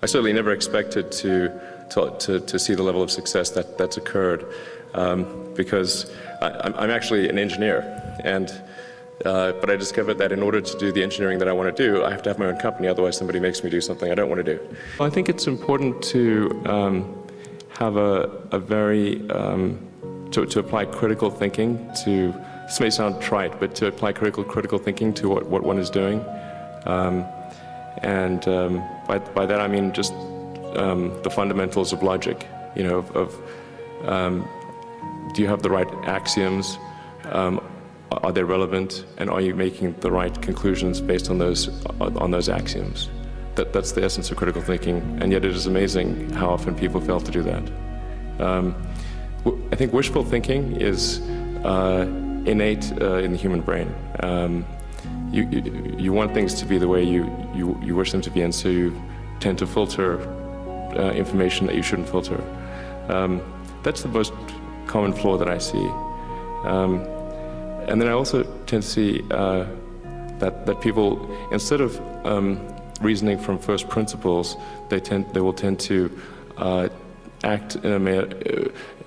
certainly never expected to see the level of success that's occurred, because I'm actually an engineer, but I discovered that in order to do the engineering that I want to do, I have to have my own company, otherwise somebody makes me do something I don't want to do. I think it's important to have a very, to apply critical thinking to, this may sound trite, but to apply critical thinking to what one is doing. By that I mean just the fundamentals of logic, you know, do you have the right axioms? Are they relevant, and are you making the right conclusions based on those axioms? That's the essence of critical thinking, and yet it is amazing how often people fail to do that. I think wishful thinking is innate in the human brain. You want things to be the way you wish them to be, and so you tend to filter information that you shouldn't filter. That's the most common flaw that I see. And then I also tend to see that people, instead of reasoning from first principles, they will tend to act in a manner.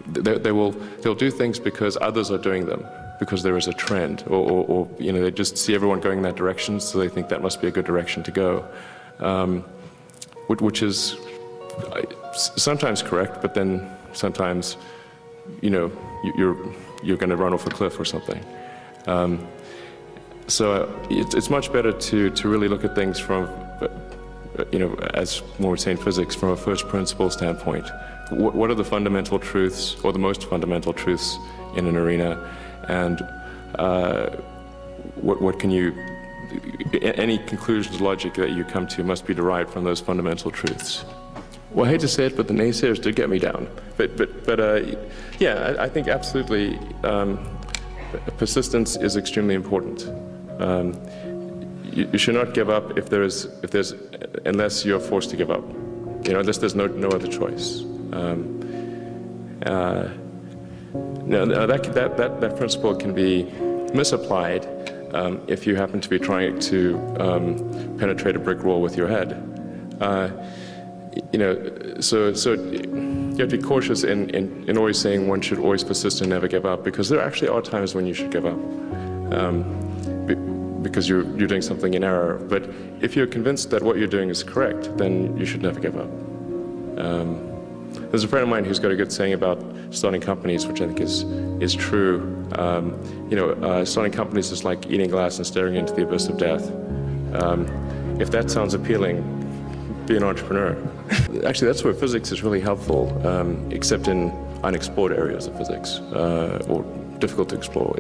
They'll do things because others are doing them, because there is a trend, or you know, they just see everyone going in that direction, so they think that must be a good direction to go, which is sometimes correct, but then sometimes, you know, you're going to run off a cliff or something. So it's much better to really look at things from, you know, as one would say in physics, from a first principle standpoint. What are the fundamental truths, or the most fundamental truths in an arena, and what can you, any conclusions, logic that you come to must be derived from those fundamental truths. Well, I hate to say it, but the naysayers did get me down. But yeah, I think absolutely persistence is extremely important. You should not give up unless you're forced to give up. You know, unless there's no other choice. Now that principle can be misapplied if you happen to be trying to penetrate a brick wall with your head. You know, so you have to be cautious in always saying one should always persist and never give up, because there actually are times when you should give up, because you're doing something in error. But if you're convinced that what you're doing is correct, then you should never give up. There's a friend of mine who's got a good saying about starting companies, which I think is true. You know, starting companies is like eating glass and staring into the abyss of death. If that sounds appealing, be an entrepreneur. Actually, that's where physics is really helpful, except in unexplored areas of physics, or difficult to explore.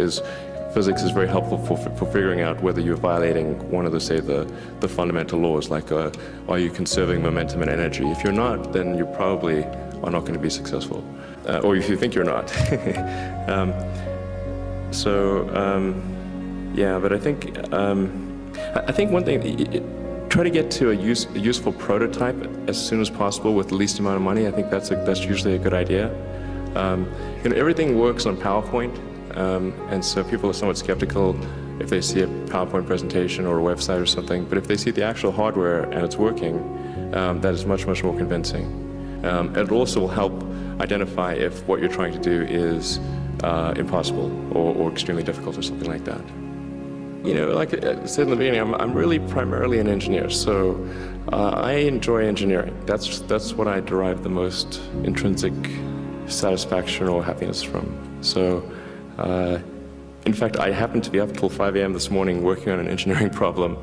Physics is very helpful for figuring out whether you're violating one of the fundamental laws, like are you conserving momentum and energy? If you're not, then you probably are not going to be successful, or if you think you're not. Yeah, but I think one thing. Try to get to a useful prototype as soon as possible with the least amount of money. I think that's usually a good idea. You know, everything works on PowerPoint, and so people are somewhat skeptical if they see a PowerPoint presentation or a website or something. But if they see the actual hardware and it's working, that is much more convincing. It also will help identify if what you're trying to do is impossible or extremely difficult or something like that. You know, like I said in the beginning, I'm really primarily an engineer, so I enjoy engineering. That's what I derive the most intrinsic satisfaction or happiness from. So, in fact, I happened to be up till 5 a.m. this morning working on an engineering problem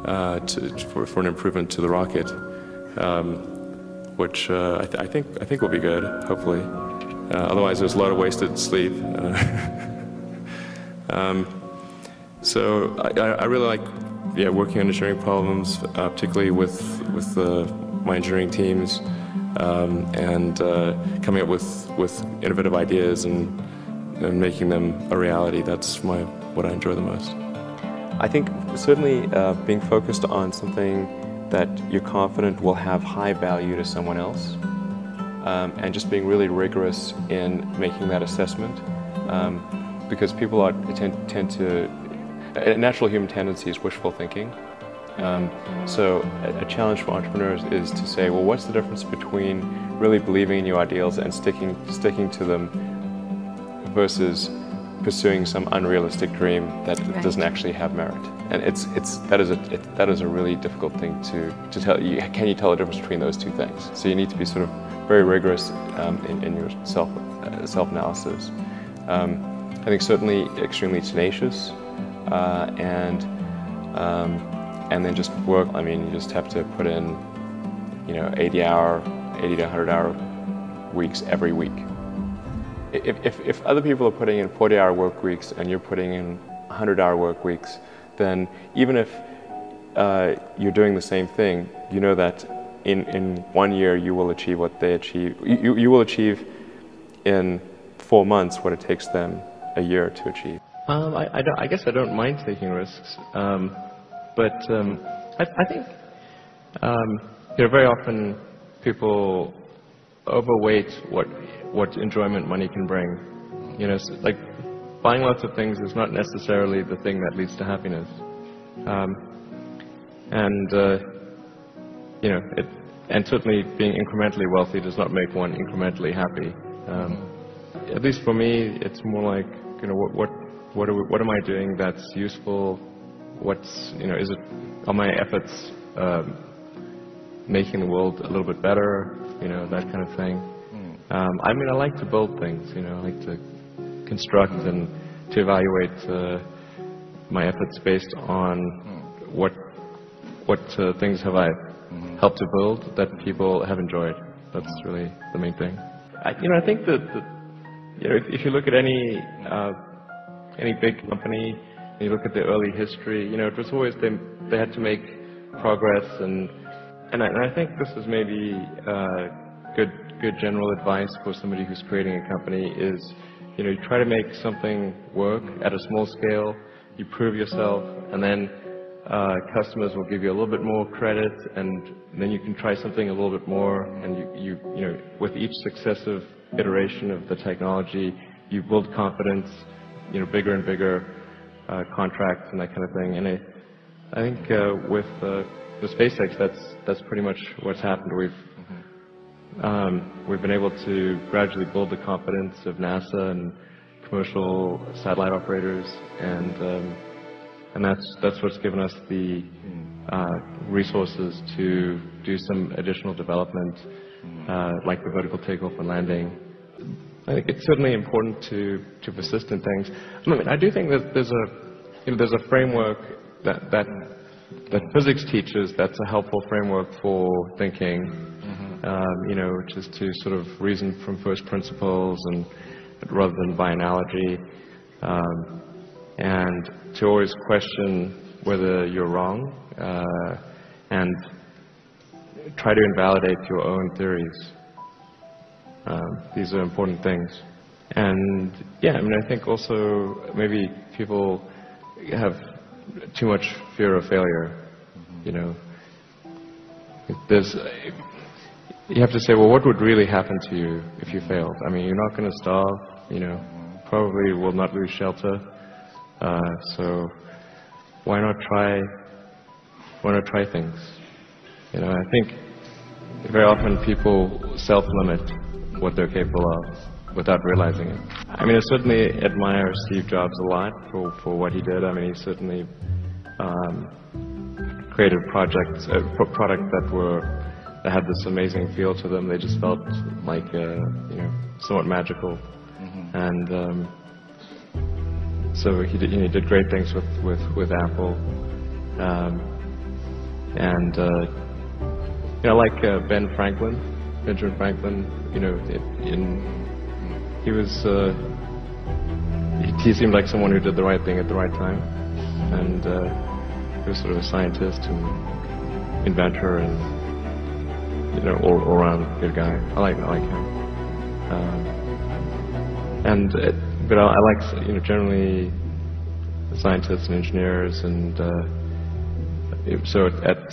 for an improvement to the rocket, which I think will be good, hopefully. Otherwise, there's a lot of wasted sleep. So I really like, yeah, working on engineering problems, particularly with my engineering teams, and coming up with innovative ideas and making them a reality. That's what I enjoy the most. I think certainly being focused on something that you're confident will have high value to someone else, and just being really rigorous in making that assessment, because people tend to. A natural human tendency is wishful thinking, So a challenge for entrepreneurs is to say, well, what's the difference between really believing in your ideals and sticking to them versus pursuing some unrealistic dream that doesn't actually have merit? And that is a really difficult thing to tell. Can you tell the difference between those two things? So you need to be sort of very rigorous in your self-analysis. I think certainly extremely tenacious, and then just work. I mean, you just have to put in, 80 to 100-hour weeks every week. If other people are putting in 40-hour work weeks and you're putting in 100-hour work weeks, then even if you're doing the same thing, you know that in 1 year you will achieve what they achieve. You will achieve in 4 months what it takes them a year to achieve. I guess I don't mind taking risks, but I think very often people overweight what enjoyment money can bring. So, like, buying lots of things is not necessarily the thing that leads to happiness, and certainly being incrementally wealthy does not make one incrementally happy. At least for me, it's more like, what am I doing that's useful? Are my efforts making the world a little bit better? That kind of thing. I mean, I like to build things. I like to construct and to evaluate my efforts based on what things have I helped to build that people have enjoyed. That's really the main thing. I think that if you look at any big company, and you look at the early history, it was always they had to make progress, and I think this is maybe good general advice for somebody who's creating a company is, you try to make something work at a small scale, you prove yourself, and then customers will give you a little bit more credit, and then you can try something a little bit more, and you with each successive iteration of the technology, you build confidence, bigger and bigger contracts and that kind of thing. And I think with SpaceX, that's pretty much what's happened. We've been able to gradually build the confidence of NASA and commercial satellite operators, and that's what's given us the resources to do some additional development, like the vertical takeoff and landing. I think it's certainly important to persist in things. I mean, I do think that there's a framework that physics teaches that's a helpful framework for thinking, which is to sort of reason from first principles and rather than by analogy, and to always question whether you're wrong, and try to invalidate your own theories. These are important things. And yeah, I mean, I think also maybe people have too much fear of failure. You have to say, well, what would really happen to you if you failed? I mean, you're not going to starve, probably will not lose shelter. So why not try things? I think very often people self-limit what they're capable of without realizing it. I mean, I certainly admire Steve Jobs a lot for what he did. I mean, he certainly created products that had this amazing feel to them. They just felt like somewhat magical, and so he did great things with Apple, and like Benjamin Franklin. He seemed like someone who did the right thing at the right time, and he was sort of a scientist and inventor and all around good guy. I like him. But I like generally scientists and engineers, and so at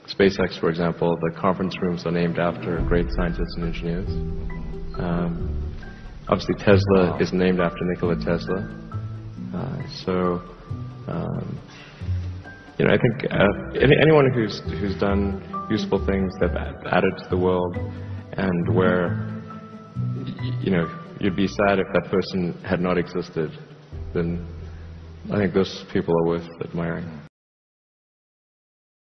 SpaceX, for example, the conference rooms are named after great scientists and engineers. Obviously, Tesla is named after Nikola Tesla. you know, I think anyone who's done useful things that have added to the world, and where, you know, you'd be sad if that person had not existed, then I think those people are worth admiring.